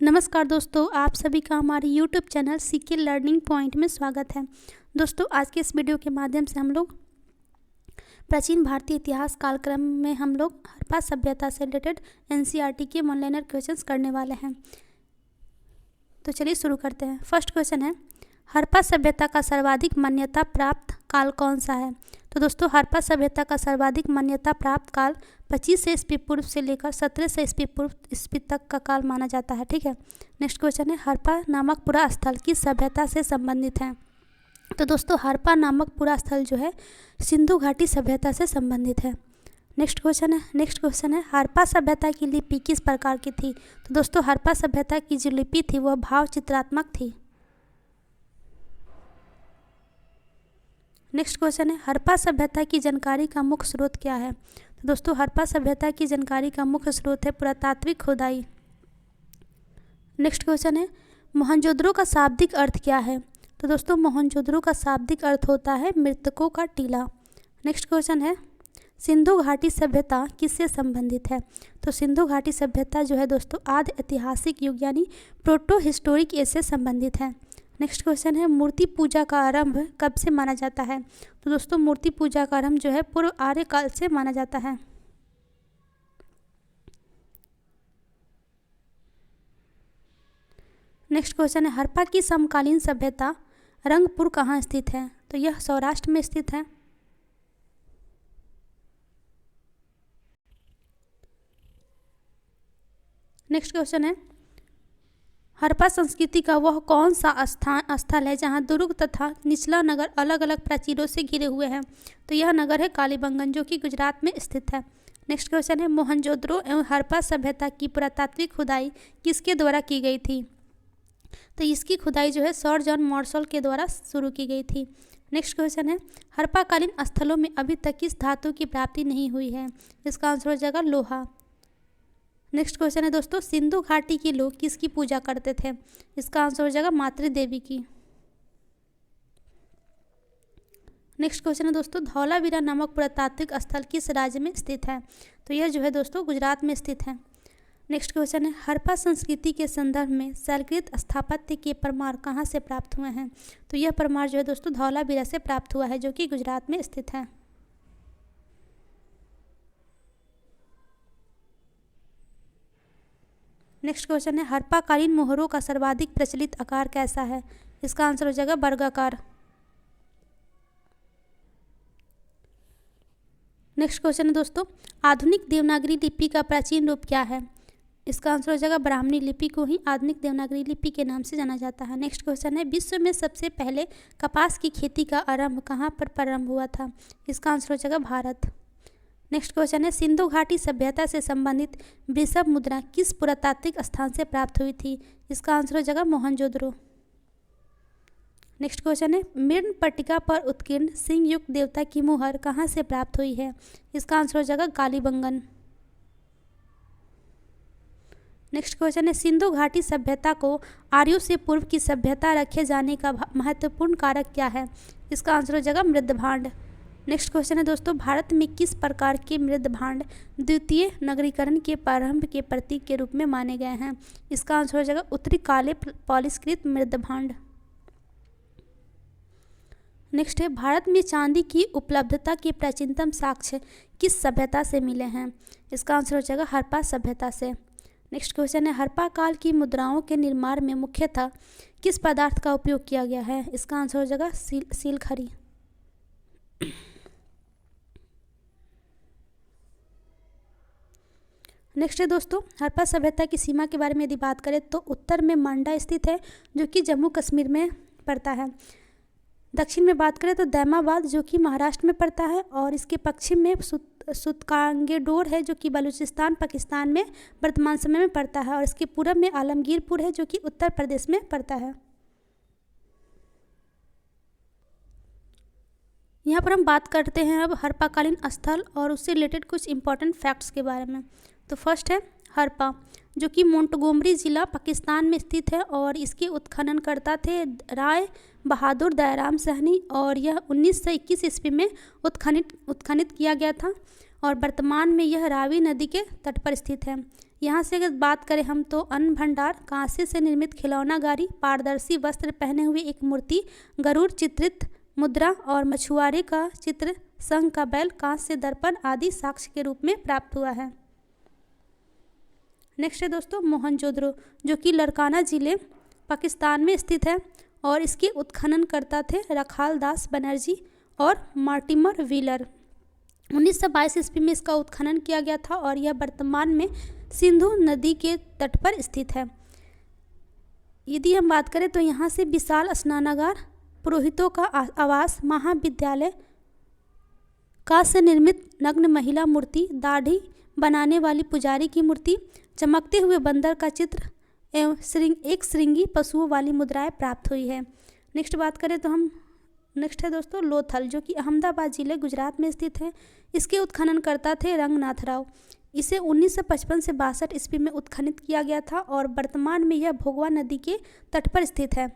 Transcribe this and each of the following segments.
नमस्कार दोस्तों, आप सभी का हमारे YouTube channel CK learning point में स्वागत है। दोस्तों, आज के इस वीडियो के माध्यम से हम लोग प्राचीन भारतीय इतिहास कालक्रम में हम लोग हड़प्पा सभ्यता से रिलेटेड NCERT के ऑनलाइनर क्वेश्चंस करने वाले हैं। तो चलिए शुरू करते हैं। फर्स्ट क्वेश्चन है, हड़प्पा सभ्यता का सर्वाधिक मान्यता प्राप्त काल कौन सा है? तो दोस्तों, हड़प्पा सभ्यता का सर्वाधिक मान्यता प्राप्त काल 2500 ईस्वी पूर्व से लेकर 1700 ईस्वी पूर्व ईस्वी तक का काल माना जाता है। ठीक है। नेक्स्ट क्वेश्चन है, हड़प्पा नामक पूरा स्थल किस सभ्यता से संबंधित है? तो दोस्तों, हड़प्पा नामक पूरा स्थल जो है सिंधु घाटी सभ्यता से संबंधित है। नेक्स्ट क्वेश्चन है, हड़प्पा सभ्यता की लिपि किस प्रकार की थी? तो दोस्तों, हड़प्पा सभ्यता की जो लिपि थी वह भाव चित्रात्मक थी। नेक्स्ट क्वेश्चन है, हड़प्पा सभ्यता की जानकारी का मुख्य स्रोत क्या है? तो दोस्तों, हड़प्पा सभ्यता की जानकारी का मुख्य स्रोत है पुरातात्विक खुदाई। नेक्स्ट क्वेश्चन है, मोहनजोदड़ो का शाब्दिक अर्थ क्या है? तो दोस्तों, मोहनजोदड़ो का शाब्दिक अर्थ होता है मृतकों का टीला। नेक्स्ट क्वेश्चन है, सिंधु घाटी सभ्यता किससे संबंधित है? तो सिंधु घाटी सभ्यता जो है दोस्तों आदि ऐतिहासिक युग यानी प्रोटो हिस्टोरिक एज से संबंधित है। नेक्स्ट क्वेश्चन है, मूर्ति पूजा का आरंभ कब से माना जाता है? तो दोस्तों, मूर्ति पूजा का आरंभ जो है पूर्व आर्य काल से माना जाता है। नेक्स्ट क्वेश्चन है, हड़प्पा की समकालीन सभ्यता रंगपुर कहाँ स्थित है? तो यह सौराष्ट्र में स्थित है। नेक्स्ट क्वेश्चन है, हड़प्पा संस्कृति का वह कौन सा स्थल है जहां दुर्ग तथा निचला नगर अलग अलग प्राचीरों से घिरे हुए हैं? तो यह नगर है कालीबंगन जो कि गुजरात में स्थित है। नेक्स्ट क्वेश्चन है, मोहनजोदड़ो एवं हड़प्पा सभ्यता की पुरातात्विक खुदाई किसके द्वारा की गई थी? तो इसकी खुदाई जो है सर जॉन मार्शल के द्वारा शुरू की गई थी। नेक्स्ट क्वेश्चन है, हड़प्पाकालीन स्थलों में अभी तक किस धातु की प्राप्ति नहीं हुई है? इसका आंसर हो जाएगा लोहा। नेक्स्ट क्वेश्चन है दोस्तों, सिंधु घाटी के लोग किसकी पूजा करते थे? इसका आंसर हो जाएगा मातृ देवी की। नेक्स्ट क्वेश्चन है दोस्तों, धौलावीरा नामक पुरातात्विक स्थल किस राज्य में स्थित है? तो यह जो है दोस्तों गुजरात में स्थित है। नेक्स्ट क्वेश्चन है, हड़प्पा संस्कृति के संदर्भ में शैलकृत स्थापत्य के प्रमाण कहाँ से प्राप्त हुए हैं? तो यह प्रमाण जो है दोस्तों धौलावीरा से प्राप्त हुआ है जो कि गुजरात में स्थित है। नेक्स्ट क्वेश्चन है, हड़प्पाकालीन मोहरों का सर्वाधिक प्रचलित आकार कैसा है? इसका आंसर हो जाएगा वर्गाकार। नेक्स्ट क्वेश्चन है दोस्तों, आधुनिक देवनागरी लिपि का प्राचीन रूप क्या है? इसका आंसर हो जाएगा ब्राह्मणी लिपि को ही आधुनिक देवनागरी लिपि के नाम से जाना जाता है। नेक्स्ट क्वेश्चन है, विश्व में सबसे पहले कपास की खेती का आरंभ कहाँ पर प्रारंभ हुआ था? इसका आंसर हो जाएगा भारत। नेक्स्ट क्वेश्चन है, सिंधु घाटी सभ्यता से संबंधित वृषभ मुद्रा किस पुरातात्विक स्थान से प्राप्त हुई थी? इसका आंसर हो जाएगा मोहनजोदड़ो। नेक्स्ट क्वेश्चन है, मृण पट्टिका पर उत्कीर्ण सिंह युक्त देवता की मुहर कहाँ से प्राप्त हुई है? इसका आंसर हो जाएगा कालीबंगन। नेक्स्ट क्वेश्चन है, सिंधु घाटी सभ्यता को आर्यों से पूर्व की सभ्यता रखे जाने का महत्वपूर्ण कारक क्या है? इसका आंसर हो जाएगा मृदभांड। नेक्स्ट क्वेश्चन है दोस्तों, भारत में किस प्रकार के मृदभांड द्वितीय नगरीकरण के प्रारंभ के प्रतीक के रूप में माने गए हैं? इसका आंसर हो जाएगा उत्तरी काले पॉलिशकृत मृदभांड। नेक्स्ट है, भारत में चांदी की उपलब्धता के प्राचीनतम साक्ष्य किस सभ्यता से मिले हैं? इसका आंसर हो जाएगा हड़प्पा सभ्यता से। नेक्स्ट क्वेश्चन है, हड़प्पा काल की मुद्राओं के निर्माण में मुख्यतः किस पदार्थ का उपयोग किया गया है? इसका आंसर हो जाएगा सीलखरी। नेक्स्ट है दोस्तों, हड़प्पा सभ्यता की सीमा के बारे में यदि बात करें तो उत्तर में मांडा स्थित है जो कि जम्मू कश्मीर में पड़ता है। दक्षिण में बात करें तो दैमाबाद जो कि महाराष्ट्र में पड़ता है, और इसके पश्चिम में सुतकांगेडोर है जो कि बलूचिस्तान पाकिस्तान में वर्तमान समय में पड़ता है, और इसके पूरब में आलमगीरपुर है जो कि उत्तर प्रदेश में पड़ता है। यहाँ पर हम बात करते हैं अब हड़प्पाकालीन स्थल और उससे रिलेटेड कुछ इंपॉर्टेंट फैक्ट्स के बारे में। तो फर्स्ट है हड़प्पा जो कि मोंटगोमरी ज़िला पाकिस्तान में स्थित है, और इसके उत्खननकर्ता थे राय बहादुर दयाराम सहनी, और यह 1921 ईस्वी में उत्खनित किया गया था, और वर्तमान में यह रावी नदी के तट पर स्थित है। यहाँ से अगर बात करें हम तो अन्न भंडार, कांसे से निर्मित खिलौना गाड़ी, पारदर्शी वस्त्र पहने हुए एक मूर्ति, गरुड़ चित्रित मुद्रा और मछुआरे का चित्र, संघ का बैल, कांस्य दर्पण आदि साक्ष्य के रूप में प्राप्त हुआ है। नेक्स्ट है दोस्तों मोहनजोदड़ो, जो कि लड़काना जिले पाकिस्तान में स्थित है और इसके उत्खननकर्ता थे रखाल दास बनर्जी और मार्टिमर व्हीलर। 1922 ईस्वी में इसका उत्खनन किया गया था और यह वर्तमान में सिंधु नदी के तट पर स्थित है। यदि हम बात करें तो यहाँ से विशाल स्नानागार, पुरोहितों का आवास, महाविद्यालय, कांच से निर्मित नग्न महिला मूर्ति, दाढ़ी बनाने वाली पुजारी की मूर्ति, चमकते हुए बंदर का चित्र एवं एक श्रृंगी पशुओं वाली मुद्राएं प्राप्त हुई है। नेक्स्ट बात करें तो हम नेक्स्ट है दोस्तों लोथल, जो कि अहमदाबाद जिले गुजरात में स्थित है। इसके उत्खननकर्ता थे रंगनाथ राव। इसे 1955 से 62 ईस्वी में उत्खनित किया गया था और वर्तमान में यह भोगवा नदी के तट पर स्थित है।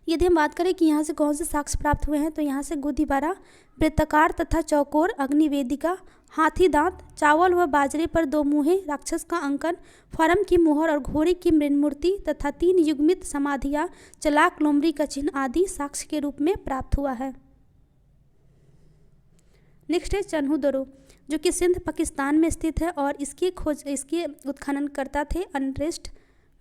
यदि हम बात करें कि यहाँ से कौन से साक्ष्य प्राप्त हुए हैं तो यहाँ से गुदीबारा, वृत्ताकार तथा चौकोर अग्निवेदिका, हाथी दांत, चावल व बाजरे पर 2 मुँहे राक्षस का अंकन, फरम की मोहर और घोड़े की मृण मूर्ति तथा 3 युग्मित समाधियाँ, चलाक लोमड़ी का चिन्ह आदि साक्ष्य के रूप में प्राप्त हुआ है। नेक्स्ट है चन्हूदरो, जो कि सिंध पाकिस्तान में स्थित है और इसके उत्खननकर्ता थे अनरेस्ट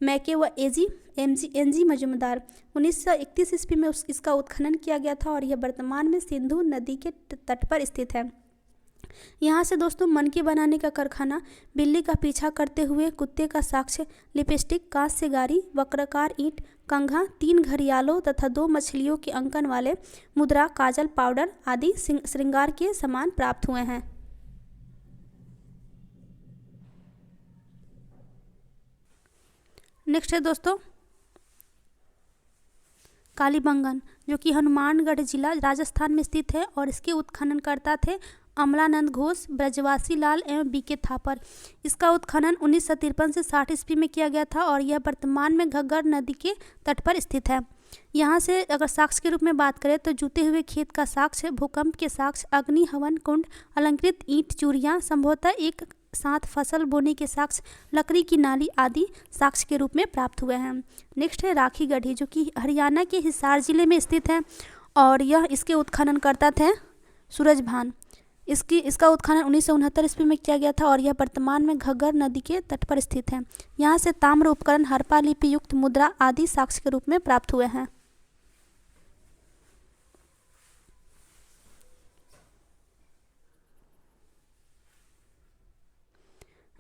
मैके व एनजी मजूमदार। 1931 ईस्वी में इसका उत्खनन किया गया था और यह वर्तमान में सिंधु नदी के तट पर स्थित है। यहाँ से दोस्तों मनके बनाने का कारखाना, बिल्ली का पीछा करते हुए कुत्ते का साक्ष्य, लिपस्टिक, कांच से गाड़ी, वक्राकार ईंट, कंघा, 3 घड़ियालों तथा 2 मछलियों के अंकन वाले मुद्रा, काजल, पाउडर आदि श्रृंगार के सामान प्राप्त हुए हैं। नेक्स्ट है दोस्तों कालीबंगन, जो कि हनुमानगढ़ जिला राजस्थान में स्थित है और इसके उत्खननकर्ता थे अमलानंद घोष, ब्रजवासी लाल एवं बीके थापर। इसका उत्खनन 1953 से 60 ईस्वी में किया गया था और यह वर्तमान में घग्गर नदी के तट पर स्थित है। यहाँ से अगर साक्ष्य के रूप में बात करें तो जूते हुए खेत का साक्ष्य, भूकंप के साक्ष्य, अग्नि हवन कुंड, अलंकृत ईंट चूड़ियाँ, संभवतः एक साथ फसल बोने के साक्ष्य, लकड़ी की नाली आदि साक्ष्य के रूप में प्राप्त हुए हैं। नेक्स्ट है राखी गढ़ी, जो कि हरियाणा के हिसार जिले में स्थित है और इसके उत्खननकर्ता थे सूरजभान। इसका उत्खनन 1969 ईस्वी में किया गया था और यह वर्तमान में घग्गर नदी के तट पर स्थित है। यहाँ से ताम्र उपकरण, हरपा लिपि युक्त मुद्रा आदि साक्ष्य के रूप में प्राप्त हुए हैं।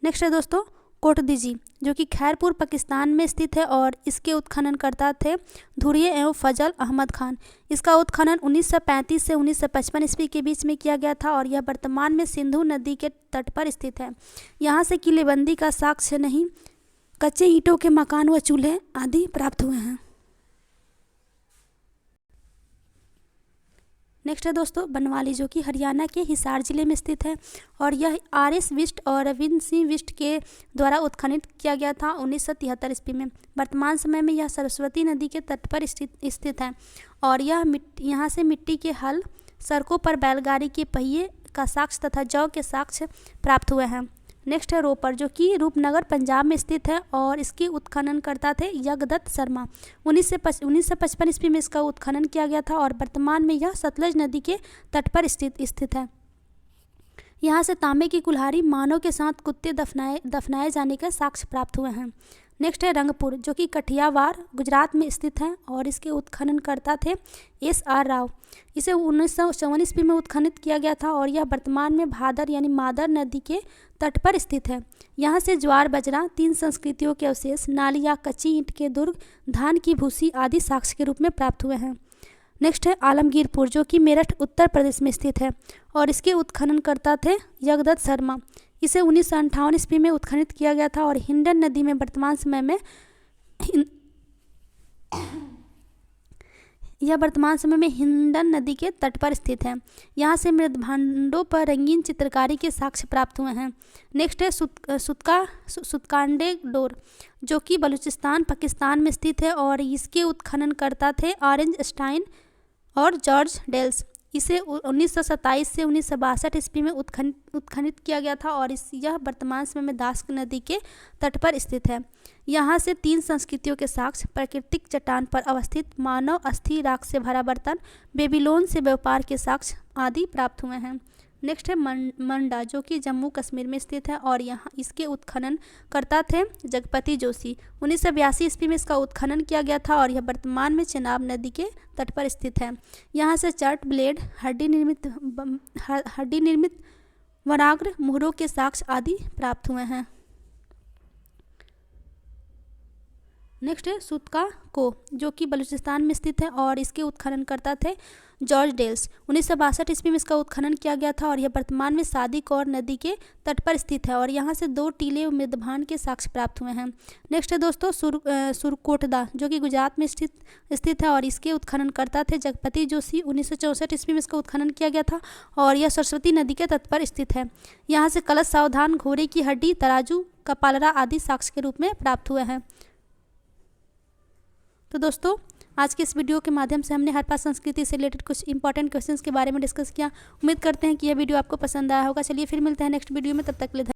नेक्स्ट है दोस्तों कोटदीजी, जो कि खैरपुर पाकिस्तान में स्थित है और इसके उत्खननकर्ता थे धुरिये एवं फजल अहमद खान। इसका उत्खनन 1935 से 1955 ईस्वी के बीच में किया गया था और यह वर्तमान में सिंधु नदी के तट पर स्थित है। यहाँ से किलेबंदी का साक्ष्य नहीं, कच्चे ईंटों के मकान व चूल्हे आदि प्राप्त हुए हैं। नेक्स्ट है दोस्तों बनवाली, जो कि हरियाणा के हिसार जिले में स्थित है और यह RS विष्ट और रविंद्र सिंह विष्ट के द्वारा उत्खनित किया गया था 1973 ईस्वी में। वर्तमान समय में यह सरस्वती नदी के तट पर स्थित है और यहाँ से मिट्टी के हल, सड़कों पर बैलगाड़ी के पहिए का साक्ष्य तथा जौ के साक्ष्य प्राप्त हुए हैं। नेक्स्ट है रोपर, जो कि रूपनगर पंजाब में स्थित है और इसके उत्खननकर्ता थे यज्ञदत्त शर्मा। 1955 ईस्वी में इसका उत्खनन किया गया था और वर्तमान में यह सतलज नदी के तट पर स्थित है। यहाँ से तांबे की कुल्हाड़ी, मानव के साथ कुत्ते दफनाए जाने के साक्ष्य प्राप्त हुए हैं। नेक्स्ट है रंगपुर, जो कि कठियावाड़ गुजरात में स्थित है और इसके उत्खननकर्ता थे SR राव। इसे 1954 ईस्वी में उत्खनित किया गया था और यह वर्तमान में भादर यानी मादर नदी के तट पर स्थित है। यहाँ से ज्वार बाजरा, 3 संस्कृतियों के अवशेष, नालियाँ, कच्ची ईंट के दुर्ग, धान की भूसी आदि साक्ष्य के रूप में प्राप्त हुए हैं। नेक्स्ट है आलमगीरपुर, जो कि मेरठ उत्तर प्रदेश में स्थित है और इसके उत्खननकर्ता थे यज्ञदत्त शर्मा। इसे 1958 ईस्वी में उत्खनित किया गया था और हिंडन नदी में वर्तमान समय में हिंडन नदी के तट पर स्थित है। यहाँ से मृदभांडों पर रंगीन चित्रकारी के साक्ष्य प्राप्त हुए हैं। नेक्स्ट है सुतकांडे डोर, जो कि बलूचिस्तान पाकिस्तान में स्थित है और इसके उत्खननकर्ता थे ऑरेंज स्टाइन और जॉर्ज डेल्स। इसे 1927 से 1962 ईस्वी में उत्खनन किया गया था और यह वर्तमान समय में दास्क नदी के तट पर स्थित है। यहाँ से 3 संस्कृतियों के साक्ष्य, प्राकृतिक चट्टान पर अवस्थित मानव अस्थि राख से भरा बर्तन, बेबीलोन से व्यापार के साक्ष्य आदि प्राप्त हुए हैं। नेक्स्ट है मंडा, जो कि जम्मू कश्मीर में स्थित है और यहाँ इसके उत्खनन करता थे जगपति जोशी। 1982 ईस्वी में इसका उत्खनन किया गया था और यह वर्तमान में चेनाब नदी के तट पर स्थित है। यहाँ से चर्ट ब्लेड, हड्डी निर्मित वनाग्र, मुहरों के साक्ष्य आदि प्राप्त हुए हैं। नेक्स्ट है सुतका को, जो कि बलूचिस्तान में स्थित है और इसके उत्खनन करता थे जॉर्ज डेल्स। 1962 ईस्वी में इसका उत्खनन किया गया था और यह वर्तमान में सादी कौर नदी के तट पर स्थित है और यहाँ से 2 टीले मृदभान के साक्ष्य प्राप्त हुए हैं। नेक्स्ट है दोस्तों सुरकोटदा, जो कि गुजरात में स्थित है और इसके उत्खनन करता थे जगपति जोशी। 1964 ईस्वी में इसका उत्खनन किया गया था और यह सरस्वती नदी के तट पर स्थित है। यहाँ से कलश सावधान, घोड़े की हड्डी, तराजू, कपालरा आदि साक्ष्य के रूप में प्राप्त हुए हैं। तो दोस्तों, आज के इस वीडियो के माध्यम से हमने हड़प्पा संस्कृति से रिलेटेड कुछ इंपॉर्टेंट क्वेश्चंस के बारे में डिस्कस किया। उम्मीद करते हैं कि यह वीडियो आपको पसंद आया होगा। चलिए फिर मिलते हैं नेक्स्ट वीडियो में, तब तक के लिए